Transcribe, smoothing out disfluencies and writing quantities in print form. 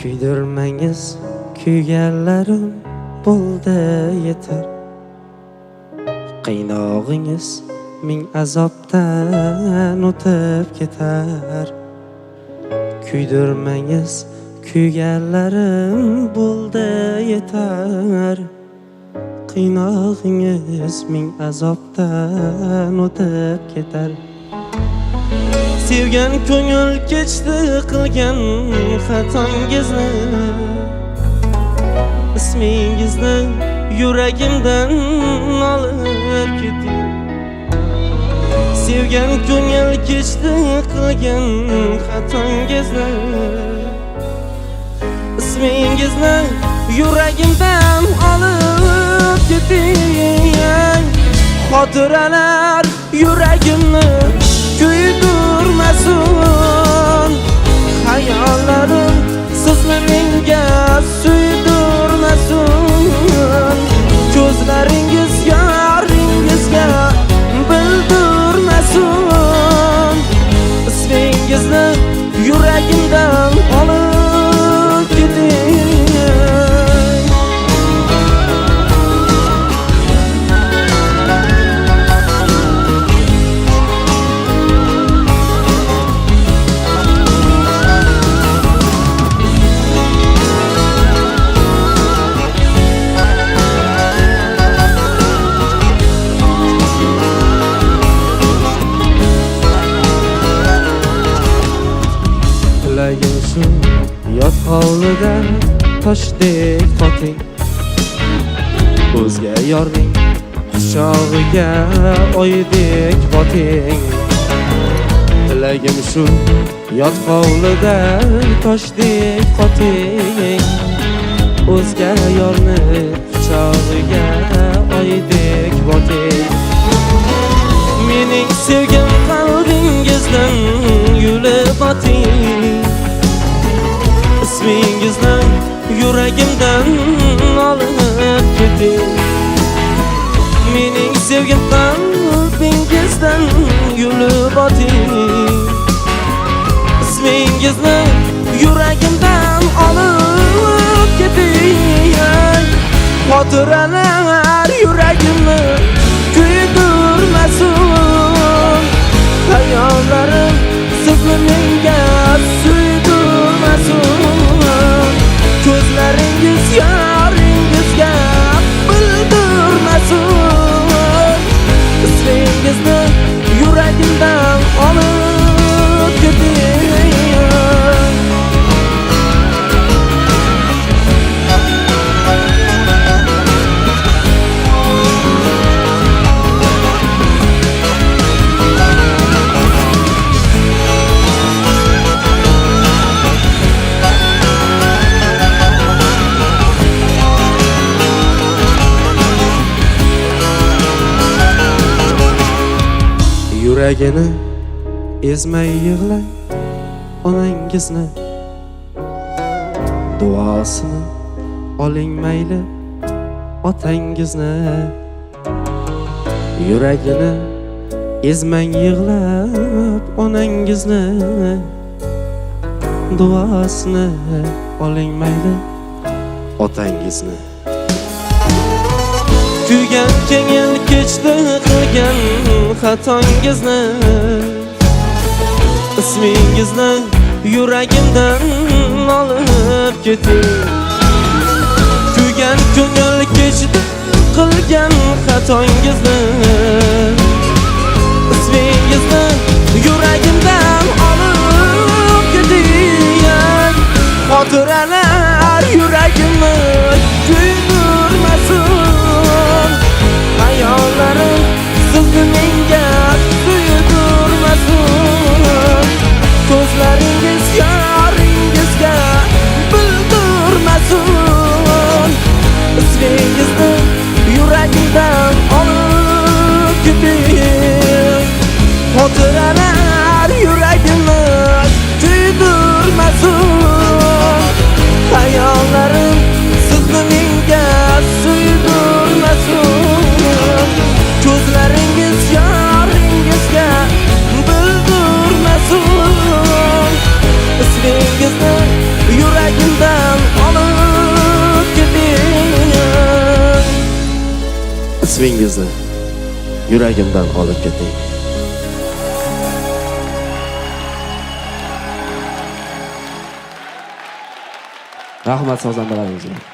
Kuydirmangiz kuyganlarim bo'ldi yetar. Qiynog'ingiz ming azobdan o'tib ketar. Kuydirmangiz kuyganlarim bo'ldi yetar. Qiynog'ingiz ming azobdan o'tib ketar. Sevgan ko'ngil kechdi qilgan xatongizni, ismingizni yuragimdan olib keting. Sevgan ko'ngil kechdi qilgan xatongizni, ismingizni yuragimdan olib keting. Xotiralar yuragimni kuydirmasin, hayollarim sizni menga suydirmasin. Ko'zlaringiz yoringizga bildirmasin, ismingizni yuragimdan olib keting. Yot hovlida toshdek qoting, o'zga yorning quchog'iga oydek boting. Tilagim shu, yot hovlida toshdek qoting, o'zga yorni quchog'iga oydek boting. Mening sevgim qalbingizdan yulib oting, ismingizni yuragimdan olib keting. Mening sevgim qalbingizdan yulib oting, ismingizni yuragimdan olib keting. Xotiralar yuragimni kuydirmasin, hayollarim sizni menga suydirmasin. Ko'zlaringiz yoringizga bildirmasin, ismingizni yuragimdan olib keting. Yuragini ezmay yig'lang onangizni, duosini oling mayli otangizni. Yuragini ezmang yig'lab onangizni, duosini oling mayli otangizni. Kuygan ko'ngil kechdi qilgan xatongizni, ismingizni yuragimdan olib keting. Kuygan ko'ngil kechdi qilgan xatongizni, ismingizni yuragimdan olib keting. Xotiralar yuragimni kuydirmasin, hayollarim sizni menga suydirmasin. Ko'zlaringiz yoringizga bildirmasin, ismingizni yuragimdan olib keting. ismingizni yuragimdan olib ketay. Rahmat sozandalaringizga.